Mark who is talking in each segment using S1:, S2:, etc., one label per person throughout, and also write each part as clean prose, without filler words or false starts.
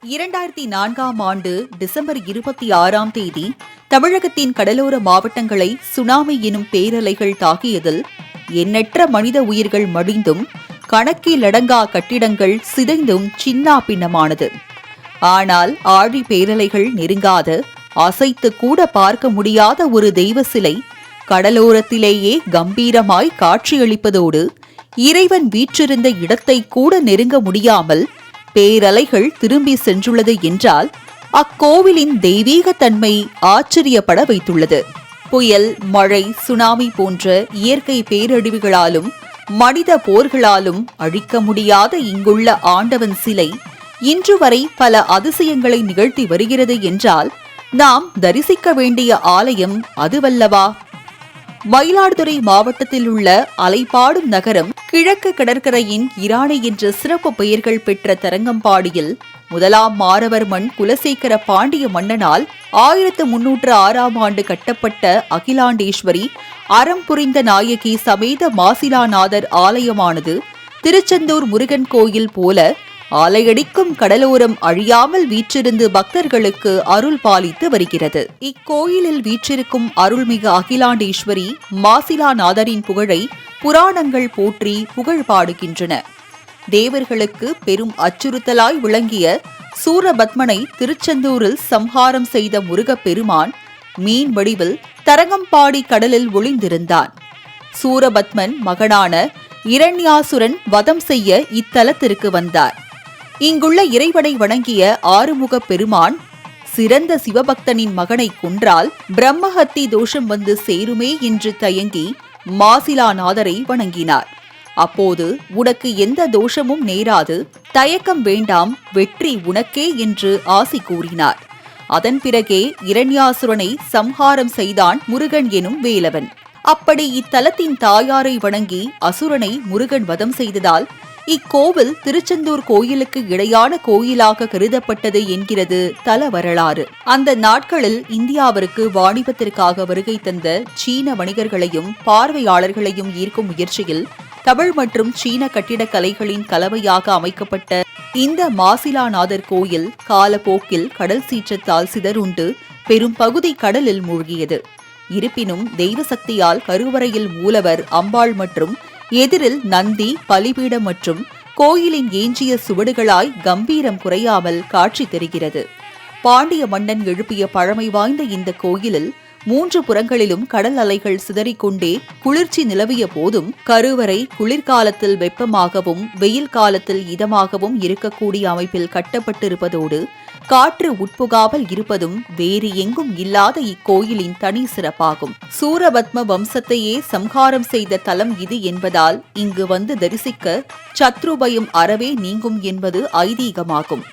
S1: 2004 ஆண்டு டிசம்பர் 26 தமிழகத்தின் கடலோர மாவட்டங்களை சுனாமி எனும் பேரலைகள் தாக்கியதில் எண்ணற்ற மனித உயிர்கள் மடிந்தும் கணக்கிலடங்கா கட்டிடங்கள் சிதைந்தும் சின்னா பின்னமானது. ஆனால் ஆழி பேரலைகள் நெருங்காத, அசைத்து கூட பார்க்க முடியாத ஒரு தெய்வ சிலை கடலோரத்திலேயே கம்பீரமாய் காட்சியளிப்பதோடு இறைவன் வீற்றிருந்த இடத்தை கூட நெருங்க முடியாமல் பேரலைகள் திரும்பி சென்றுள்ளது என்றால் அக்கோவிலின் தெய்வீக தன்மை ஆச்சரியப்பட வைத்துள்ளது. புயல், மழை, சுனாமி போன்ற இயற்கை பேரழிவுகளாலும் மனித போர்களாலும் அழிக்க முடியாத இங்குள்ள ஆண்டவன் சிலை இன்று வரை பல அதிசயங்களை நிகழ்த்தி வருகிறது என்றால் நாம் தரிசிக்க வேண்டிய ஆலயம் அதுவல்லவா? மயிலாடுதுறை மாவட்டத்தில் உள்ள அலைபாடும் நகரம் கிழக்கு கடற்கரையின் இராணி என்ற சிறப்பு பெயர்கள் பெற்ற தரங்கம்பாடியில் முதலாம் மாரவர்மன் குலசேகர பாண்டிய மன்னனால் 1306 ஆண்டு கட்டப்பட்ட அகிலாண்டேஸ்வரி அறம் புரிந்த நாயகி சமேத மாசிலாநாதர் ஆலயமானது திருச்செந்தூர் முருகன் கோயில் போல ஆலையடிக்கும் கடலோரம் அழியாமல் வீற்றிருந்து பக்தர்களுக்கு அருள் பாலித்து வருகிறது. இக்கோயிலில் வீற்றிருக்கும் அருள்மிகு அகிலாண்டேஸ்வரி மாசிலாநாதரின் புகழை புராணங்கள் போற்றி புகழ் பாடுகின்றன. தேவர்களுக்கு பெரும் அச்சுறுத்தலாய் விளங்கிய சூரபத்மனை திருச்செந்தூரில் சம்ஹாரம் செய்த முருகப்பெருமான் மீன் வடிவில் தரங்கம்பாடி கடலில் ஒளிந்திருந்தான். சூரபத்மன் மகனான இரண்யாசுரன் வதம் செய்ய இத்தலத்திற்கு வந்தார். இங்குள்ள இறைவனை வணங்கிய ஆறுமுகப் பெருமான் சிறந்த சிவபக்தனின் மகனை கொன்றால் பிரம்மஹத்தி தோஷம் வந்து சேருமே என்று தயங்கி மாசிலாநாதரை வணங்கினார். அப்போது உனக்கு எந்த தோஷமும் நேராது, தயக்கம் வேண்டாம், வெற்றி உனக்கே என்று ஆசி கூறினார். அதன் பிறகே இரண்யாசுரனை சம்ஹாரம் செய்தான் முருகன் எனும் வேலவன். அப்படி இத்தலத்தின் தாயாரை வணங்கி அசுரனை முருகன் வதம் செய்ததால் இக்கோவில் திருச்செந்தூர் கோயிலுக்கு இணையான கோயிலாக கருதப்பட்டது என்கிறது தல வரலாறு. அந்த நாட்களில் இந்தியாவிற்கு வாணிபத்திற்காக வருகை தந்த சீன வணிகர்களையும் பார்வையாளர்களையும் ஈர்க்கும் முயற்சியில் தமிழ் மற்றும் சீன கட்டிடக்கலைகளின் கலவையாக அமைக்கப்பட்ட இந்த மாசிலாநாதர் கோயில் காலப்போக்கில் கடல் சீற்றத்தால் சிதறுண்டு பெரும் பகுதி கடலில் மூழ்கியது. இருப்பினும் தெய்வ சக்தியால் கருவறையில் மூலவர், அம்பாள் மற்றும் எதிரில் நந்தி, பலிபீடம் மற்றும் கோயிலின் ஏஞ்சிய சுவடுகளாய் கம்பீரம் குறையாமல் காட்சி தெரிகிறது. பாண்டிய மன்னன் எழுப்பிய பழமை வாய்ந்த இந்த கோயிலில் 3 புறங்களிலும் கடல் அலைகள் சிதறிக்கொண்டே குளிர்ச்சி நிலவிய போதும் கருவறை குளிர்காலத்தில் வெப்பமாகவும் வெயில் காலத்தில் இதமாகவும் இருக்கக்கூடிய அமைப்பில் கட்டப்பட்டிருப்பதோடு காற்று உட்புகாமல் இருப்பதும் வேறு எங்கும் இல்லாத இக்கோயிலின் தனி சிறப்பாகும். சூரபத்ம வம்சத்தையே சம்ஹாரம் செய்த தலம் இது என்பதால் இங்கு வந்து தரிசிக்க சத்ருபயம் அறவே நீங்கும் என்பது ஐதீகமாகும்.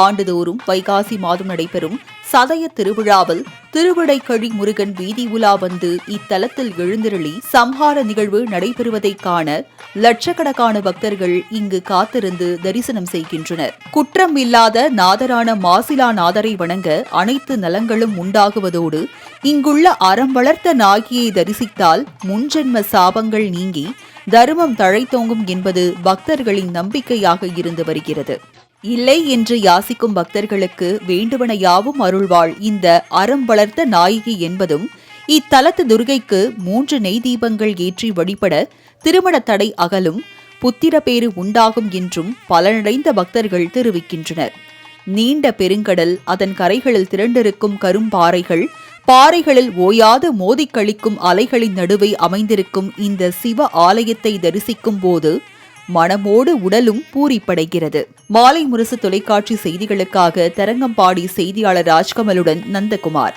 S1: ஆண்டுதோறும் வைகாசி மாதம் நடைபெறும் சதய திருவிழாவில் திருவிடைக்கழி முருகன் வீதி உலா வந்து இத்தலத்தில் எழுந்தருளி சம்ஹார நிகழ்வு நடைபெறுவதைக் காண லட்சக்கணக்கான பக்தர்கள் இங்கு காத்திருந்து தரிசனம் செய்கின்றனர். குற்றம் இல்லாத நாதரான மாசிலாநாதரை வணங்க அனைத்து நலங்களும் உண்டாகுவதோடு இங்குள்ள அறம் வளர்த்த நாகியை தரிசித்தால் முன்ஜென்ம சாபங்கள் நீங்கி தர்மம் தழைத்தோங்கும் என்பது பக்தர்களின் நம்பிக்கையாக இருந்து வருகிறது. இல்லை என்று யாசிக்கும் பக்தர்களுக்கு வேண்டுவன யாவும் அருள்வாள் இந்த அறம் வளர்த்த நாயகி என்பதும் இத்தலத்து துர்கைக்கு 3 நெய் தீபங்கள் ஏற்றி வழிபட திருமண தடை அகலும், புத்திரப்பேறு உண்டாகும் என்றும் பலனடைந்த பக்தர்கள் தெரிவிக்கின்றனர். நீண்ட பெருங்கடல், அதன் கரைகளில் திரண்டிருக்கும் கரும்பாறைகள், பாறைகளில் ஓயாது மோதிக் கழிக்கும் அலைகளின் நடுவே அமைந்திருக்கும் இந்த சிவ ஆலயத்தை தரிசிக்கும் போது மனமோடு உடலும் பூரிப்படைகிறது. மாலை முரசு தொலைக்காட்சி செய்திகளுக்காக தரங்கம்பாடி செய்தியாளர் ராஜ்கமலுடன் நந்தகுமார்.